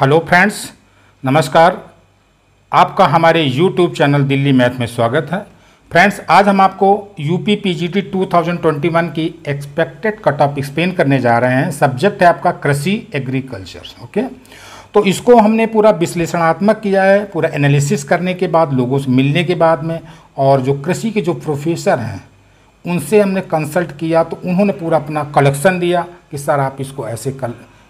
Hello friends, नमस्कार। आपका हमारे YouTube चैनल दिल्ली मैथ में स्वागत है। फ्रेंड्स, आज हम आपको यूपी पीजीटी 2021 की एक्सपेक्टेड कट ऑफ एक्सप्लेन करने जा रहे हैं। सब्जेक्ट है आपका कृषि एग्रीकल्चर। ओके, तो इसको हमने पूरा विश्लेषणात्मक किया है, पूरा एनालिसिस करने के बाद, लोगों से मिलने के बाद में, और जो कृषि के जो प्रोफेसर हैं उनसे हमने कंसल्ट किया, तो उन्होंने पूरा अपना कलेक्शन दिया कि सर आप इसको ऐसे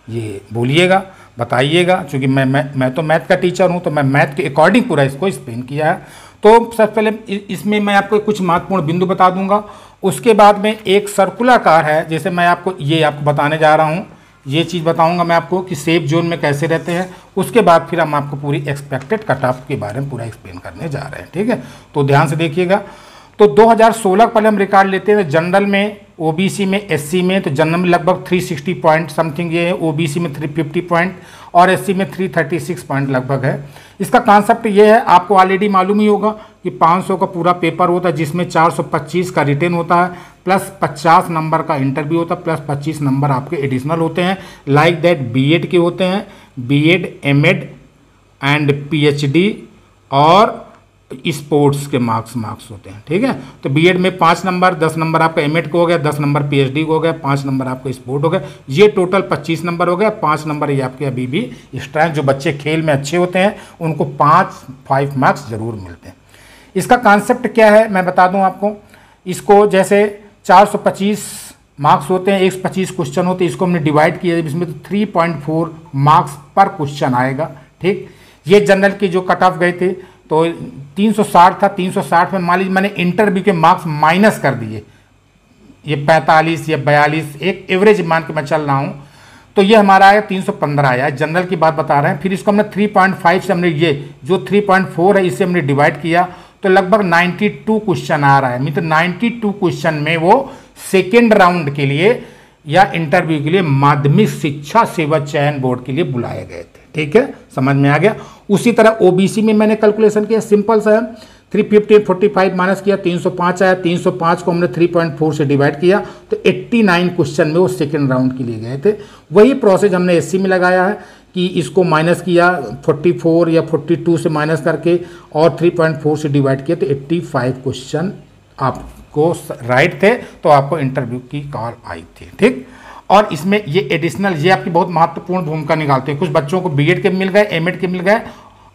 ये बोलिएगा, बताइएगा। क्योंकि मैं तो मैथ का टीचर हूँ, तो मैं मैथ के अकॉर्डिंग पूरा इसको एक्सप्लेन किया है। तो सबसे पहले इसमें मैं आपको कुछ महत्वपूर्ण बिंदु बता दूंगा। उसके बाद में एक सर्कुलाकार है, जैसे मैं आपको बताने जा रहा हूँ, ये चीज़ बताऊंगा मैं आपको कि सेफ जोन में कैसे रहते हैं। उसके बाद फिर हम आपको पूरी एक्सपेक्टेड कट ऑफ के बारे में पूरा एक्सप्लेन करने जा रहे हैं। ठीक है, तो ध्यान से देखिएगा। तो 2016 पहले हम रिकॉर्ड लेते हैं। जनरल में, ओबीसी में, एससी में, तो जनरल में लगभग 360 पॉइंट समथिंग ये है, ओबीसी में 350 पॉइंट और एससी में 336 पॉइंट लगभग है। इसका कॉन्सेप्ट ये है, आपको ऑलरेडी मालूम ही होगा कि 500 का पूरा पेपर होता है, जिसमें 425 का रिटेन होता है, प्लस 50 नंबर का इंटरव्यू होता है, प्लस 25 नंबर आपके एडिशनल होते हैं। लाइक दैट बीएड के होते हैं, बीएड, एमएड एंड पीएचडी और स्पोर्ट्स के मार्क्स होते हैं। ठीक है, तो बीएड में 5 नंबर, 10 नंबर आपका एमएड को हो गया, 10 नंबर पीएचडी को हो गया, 5 नंबर आपको स्पोर्ट हो गया, ये टोटल 25 नंबर हो गया। 5 नंबर ये आपके अभी भी एक्स्ट्रा, जो बच्चे खेल में अच्छे होते हैं उनको 5 मार्क्स जरूर मिलते हैं। इसका कॉन्सेप्ट क्या है मैं बता दूं आपको। इसको जैसे 425 मार्क्स होते हैं, 125 क्वेश्चन होते हैं, इसको हमने डिवाइड किया, इसमें तो 3.4 मार्क्स पर क्वेश्चन आएगा। ठीक, ये जनरल की जो कट ऑफ गए थे तो 360 था, 360 में मान लीजिए मैंने इंटरव्यू के मार्क्स माइनस कर दिए, ये 45 या 42 एक एवरेज मान के मैं चल रहा हूँ, तो ये हमारा आया 315 आया। जनरल की बात बता रहे हैं। फिर इसको हमने 3.5 से हमने ये जो 3.4 है इससे हमने डिवाइड किया, तो लगभग 92 क्वेश्चन आ रहा है। मतलब 92 क्वेश्चन में वो सेकेंड राउंड के लिए या इंटरव्यू के लिए माध्यमिक शिक्षा सेवा चयन बोर्ड के लिए बुलाए गए थे। ठीक है, समझ में आ गया। उसी तरह ओबीसी में मैंने कैलकुलेशन किया, सिंपल सा है, 350 45 माइनस किया, 305 आया। 305 को हमने 3.4 से डिवाइड किया, तो 89 क्वेश्चन में वो सेकेंड राउंड के लिए गए थे। वही प्रोसेस हमने एससी में लगाया है कि इसको माइनस किया 44 या 42 से माइनस करके और 3.4 से डिवाइड किया, तो 85 क्वेश्चन आपको राइट थे, तो आपको इंटरव्यू की कॉल आई थी। ठीक, और इसमें ये एडिशनल, ये आपकी बहुत महत्वपूर्ण भूमिका निकालते हैं। कुछ बच्चों को बीएड के मिल गए, एमएड के मिल गए,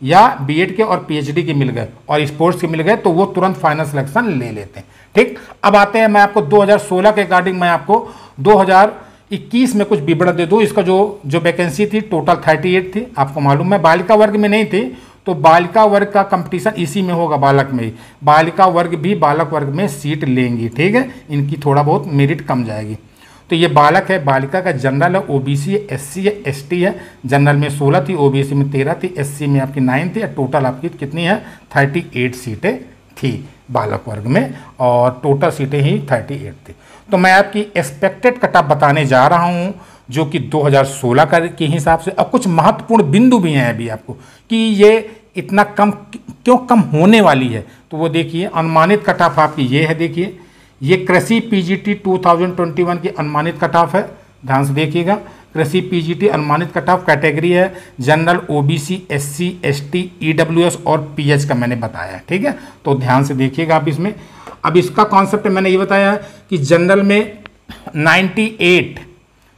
या बीएड के और पीएचडी के मिल गए और स्पोर्ट्स के मिल गए, तो वो तुरंत फाइनल सिलेक्शन ले लेते हैं। ठीक, अब आते हैं, मैं आपको 2016 के अकॉर्डिंग मैं आपको 2021 में कुछ विवरण दे दूँ। इसका जो वैकेंसी थी टोटल 38 थी। आपको मालूम है बालिका वर्ग में नहीं थी, तो बालिका वर्ग का कंपटीशन इसी में होगा, बालक में ही। बालिका वर्ग भी बालक वर्ग में सीट लेंगी। ठीक है, इनकी थोड़ा बहुत मेरिट कम जाएगी। तो ये बालक है, बालिका का जनरल है, ओबीसी है, एससी है, एसटी है। जनरल में 16 थी, ओबीसी में 13 थी, एससी में आपकी 9 थी। टोटल आपकी कितनी है? 38 सीटें थी बालक वर्ग में, और टोटल सीटें ही 38 थी। तो मैं आपकी एक्सपेक्टेड कट ऑफ बताने जा रहा हूँ, जो कि 2016 के हिसाब से। अब कुछ महत्वपूर्ण बिंदु भी हैं अभी आपको कि ये इतना कम क्यों कम होने वाली है, तो वो देखिए। अनुमानित कट ऑफ आपकी ये है, देखिए, ये कृषि पीजीटी 2021 की अनुमानित कट ऑफ है। ध्यान से देखिएगा, कृषि पीजीटी अनुमानित कट ऑफ कैटेगरी है general, OBC, SC, ST, EWS और पीएच का मैंने बताया है। ठीक है, तो ध्यान से देखिएगा आप इसमें। अब इसका कॉन्सेप्ट मैंने ये बताया है कि जनरल में 98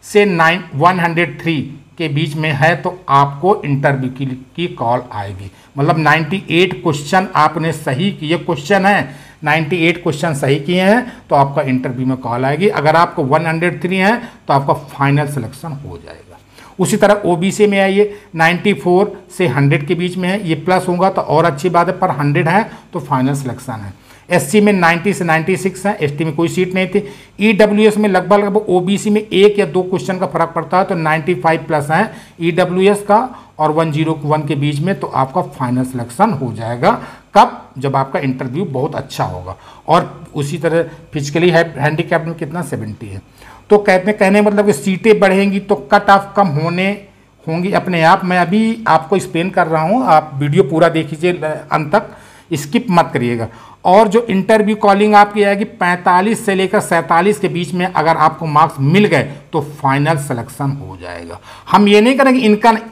से 103 के बीच में है, तो आपको इंटरव्यू की कॉल आएगी। मतलब 98 क्वेश्चन आपने सही किए, क्वेश्चन है 98 क्वेश्चन सही किए हैं, तो आपका इंटरव्यू में कॉल आएगी। अगर आपको 103 है तो आपका फाइनल सिलेक्शन हो जाएगा। उसी तरह ओबीसी में आइए, 94 से 100 के बीच में है, ये प्लस होगा तो और अच्छी बात है, पर 100 है तो फाइनल सिलेक्शन है। एससी में 90 से 96 है, एसटी में कोई सीट नहीं थी। ईडब्ल्यूएस में लगभग ओबीसी में 1 या 2 क्वेश्चन का फर्क पड़ता है, तो 95 प्लस है ईडब्ल्यूएस का और 101 के बीच में, तो आपका फाइनल सिलेक्शन हो जाएगा। कब? जब आपका इंटरव्यू बहुत अच्छा होगा। और उसी तरह फिजिकली हैंडीकैप में कितना 70 है। तो कहने मतलब कि सीटें बढ़ेंगी तो कट ऑफ कम होंगी अपने आप। मैं अभी आपको एक्सप्लेन कर रहा हूँ, आप वीडियो पूरा देखिए अंत तक, स्किप मत करिएगा। और जो इंटरव्यू कॉलिंग आपकी आएगी 45 से लेकर 47 के बीच में अगर आपको मार्क्स मिल गए तो फाइनल सिलेक्शन हो जाएगा। हम ये नहीं करेंगे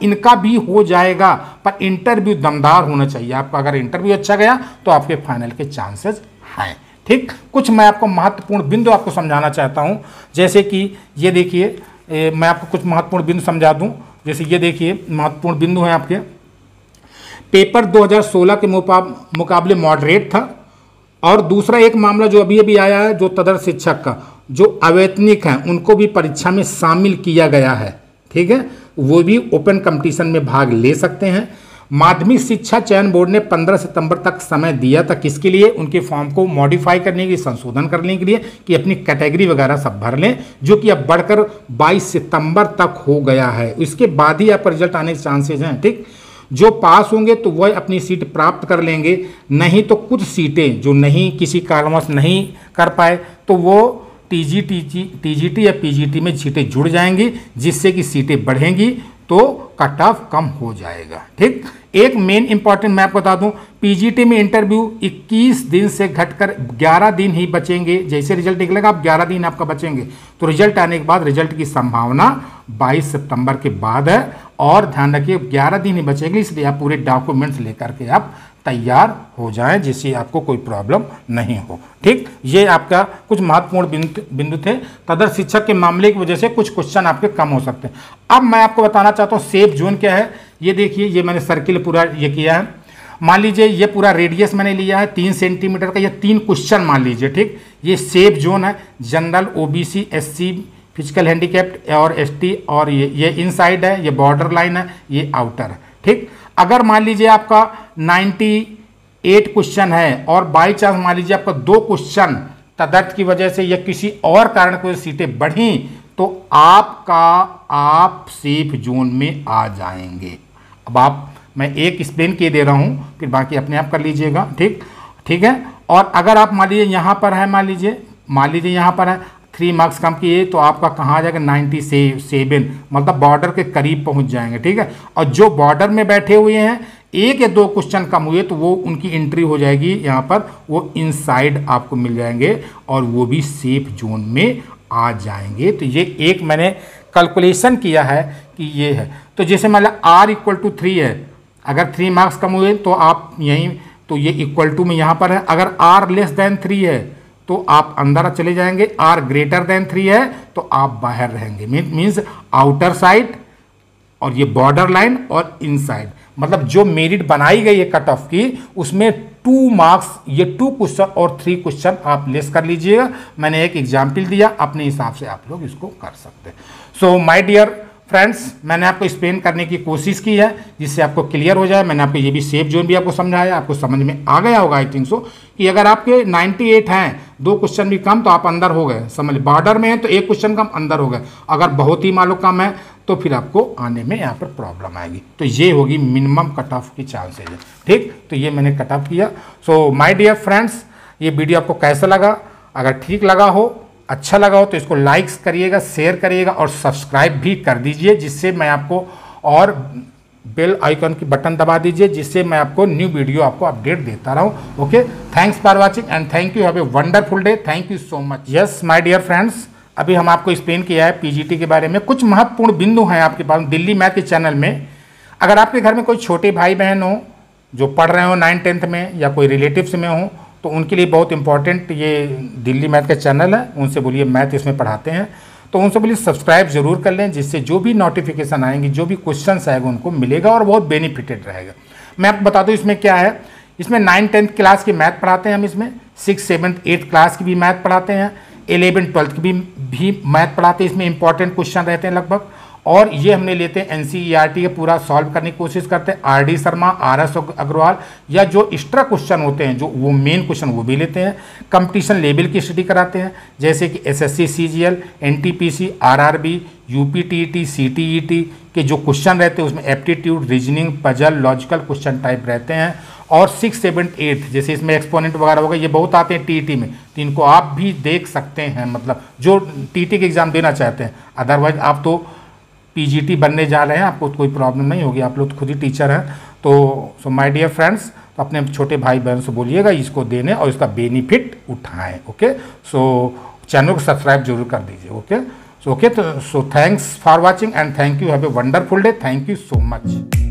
इनका भी हो जाएगा, पर इंटरव्यू दमदार होना चाहिए आपका। अगर इंटरव्यू अच्छा गया तो आपके फाइनल के चांसेस हैं। ठीक, कुछ मैं आपको महत्वपूर्ण बिंदु आपको समझाना चाहता हूँ। जैसे कि ये देखिए, मैं आपको कुछ महत्वपूर्ण बिंदु समझा दूँ। जैसे ये देखिए महत्वपूर्ण बिंदु हैं आपके। पेपर 2016 के मुकाबले मॉडरेट था। और दूसरा एक मामला जो अभी अभी आया है, जो तदर्थ शिक्षक का जो अवैतनिक हैं उनको भी परीक्षा में शामिल किया गया है। ठीक है, वो भी ओपन कंपटीशन में भाग ले सकते हैं। माध्यमिक शिक्षा चयन बोर्ड ने 15 सितंबर तक समय दिया था, किसके लिए? उनके फॉर्म को मॉडिफाई करने के लिए, संशोधन करने के लिए, कि अपनी कैटेगरी वगैरह सब भर लें, जो कि अब बढ़कर 22 सितंबर तक हो गया है। इसके बाद ही आपका रिजल्ट आने के चांसेस हैं। ठीक, जो पास होंगे तो वह अपनी सीट प्राप्त कर लेंगे, नहीं तो कुछ सीटें जो नहीं किसी कारणवश नहीं कर पाए तो वो टीजीटी या पीजीटी में सीटें जुड़ जाएंगी, जिससे कि सीटें बढ़ेंगी तो कट ऑफ कम हो जाएगा। ठीक, एक मेन इंपॉर्टेंट मैं आपको बता दूं, पीजीटी में इंटरव्यू 21 दिन से घटकर 11 दिन ही बचेंगे। जैसे रिजल्ट निकलेगा आप 11 दिन आपका बचेंगे, तो रिजल्ट आने के बाद रिजल्ट की संभावना 22 सितंबर के बाद है। और ध्यान रखिए 11 दिन ही बचेंगे, इसलिए आप पूरे डॉक्यूमेंट्स लेकर के आप तैयार हो जाएं, जिससे आपको कोई प्रॉब्लम नहीं हो। ठीक, ये आपका कुछ महत्वपूर्ण बिंदु थे। तदर्थ शिक्षक के मामले की वजह से कुछ क्वेश्चन आपके कम हो सकते हैं। अब मैं आपको बताना चाहता हूँ सेफ जोन क्या है। ये देखिए, ये मैंने सर्किल पूरा ये किया है। मान लीजिए ये पूरा रेडियस मैंने लिया है 3 सेंटीमीटर का, ये 3 क्वेश्चन मान लीजिए। ठीक, ये सेफ जोन है। General, OBC, SC, physical handicapped और एसटी, और ये इनसाइड है, ये बॉर्डर लाइन है, ये आउटर है। ठीक, अगर मान लीजिए आपका 98 क्वेश्चन है और बाई चांस मान लीजिए आपका 2 क्वेश्चन तदर्थ की वजह से या किसी और कारण कोई सीटें बढ़ी, तो आप सेफ जोन में आ जाएंगे। अब मैं एक एक्सप्लेन किए दे रहा हूं, फिर बाकी अपने आप कर लीजिएगा। ठीक है। और अगर आप मान लीजिए यहाँ पर है, मान लीजिए यहाँ पर है 3 मार्क्स कम किए, तो आपका कहाँ आ जाएगा 97, मतलब बॉर्डर के करीब पहुँच जाएंगे। ठीक है, और जो बॉर्डर में बैठे हुए हैं 1 या 2 क्वेश्चन कम हुए तो वो उनकी एंट्री हो जाएगी यहाँ पर, वो इनसाइड आपको मिल जाएंगे और वो भी सेफ जोन में आ जाएंगे। तो ये एक मैंने कैलकुलेशन किया है कि ये है। तो जैसे मान लो R = 3 है, अगर 3 मार्क्स कम हुए तो आप यहीं, तो ये इक्वल टू में यहाँ पर है। अगर R < 3 है तो आप अंदर चले जाएंगे, R < 3 है तो आप बाहर रहेंगे। मीन्स आउटर साइड और ये बॉर्डर लाइन और इनसाइड, मतलब जो मेरिट बनाई गई है कट ऑफ की, उसमें 2 मार्क्स, ये 2 क्वेश्चन और 3 क्वेश्चन आप लेस कर लीजिएगा। मैंने एक एग्जाम्पल दिया, अपने हिसाब से आप लोग इसको कर सकते हैं। सो माय डियर फ्रेंड्स, मैंने आपको एक्सप्लेन करने की कोशिश की है जिससे आपको क्लियर हो जाए। मैंने आपको ये भी सेफ जोन भी आपको समझाया, आपको समझ में आ गया होगा आई थिंक सो, कि अगर आपके 98 हैं, 2 क्वेश्चन भी कम तो आप अंदर हो गए, समझ लीजिए। बॉर्डर में है तो 1 क्वेश्चन कम, अंदर हो गए। अगर बहुत ही मालूम कम है तो फिर आपको आने में यहाँ पर प्रॉब्लम आएगी। तो ये होगी मिनिमम कट ऑफ की चांसेज है। ठीक, तो ये मैंने कट ऑफ किया। सो माय डियर फ्रेंड्स, ये वीडियो आपको कैसा लगा? अगर ठीक लगा हो, अच्छा लगा हो तो इसको लाइक्स करिएगा, शेयर करिएगा और सब्सक्राइब भी कर दीजिए, जिससे मैं आपको, और बेल आइकन की बटन दबा दीजिए, जिससे मैं आपको न्यू वीडियो आपको अपडेट देता रहूं। Okay, thanks for watching and thank you, have a wonderful day. Thank you so much. Yes my dear friends, अभी हम आपको एक्सप्लेन किया है पीजीटी के बारे में। कुछ महत्वपूर्ण बिंदु हैं आपके पास दिल्ली मैथ के चैनल में। अगर आपके घर में कोई छोटे भाई बहन हो जो पढ़ रहे हो 9th 10th में, या कोई रिलेटिव्स में हो, तो उनके लिए बहुत इंपॉर्टेंट ये दिल्ली मैथ का चैनल है। उनसे बोलिए मैथ इसमें पढ़ाते हैं, तो उनसे बोलिए सब्सक्राइब जरूर कर लें, जिससे जो भी नोटिफिकेशन आएंगी, जो भी क्वेश्चंस आएगा उनको मिलेगा और बहुत बेनिफिटेड रहेगा। मैं आपको बता दूं इसमें क्या है। इसमें 9th 10th क्लास की मैथ पढ़ाते हैं हम, इसमें 6th 7th 8th क्लास की भी मैथ पढ़ाते हैं, 11th 12th की भी मैथ पढ़ाते हैं। इसमें इंपॉर्टेंट क्वेश्चन रहते हैं लगभग, और ये हमने लेते हैं एनसीईआरटी के पूरा सॉल्व करने की कोशिश करते हैं। आरडी शर्मा, आरएस अग्रवाल, या जो एक्स्ट्रा क्वेश्चन होते हैं, जो वो मेन क्वेश्चन वो भी लेते हैं। कंपटीशन लेवल की स्टडी कराते हैं, जैसे कि SSC CGL, NTPC, RRB, UPTET, CTET के जो क्वेश्चन रहते हैं उसमें aptitude, reasoning, puzzle, logical question type रहते हैं। और 6th 7th 8th जैसे इसमें एक्सपोनेंट वगैरह होगा, ये बहुत आते हैं टीईटी में, तो इनको आप भी देख सकते हैं, मतलब जो टीईटी के एग्जाम देना चाहते हैं। अदरवाइज आप तो पीजीटी बनने जा रहे हैं, आपको कोई प्रॉब्लम नहीं होगी, आप लोग खुद ही टीचर हैं। तो सो माय डियर फ्रेंड्स, तो अपने छोटे भाई बहन से बोलिएगा इसको देने और इसका बेनिफिट उठाएं। ओके, सो चैनल को सब्सक्राइब जरूर कर दीजिए। Okay, so thanks for watching and thank you, have a wonderful day, thank you so much.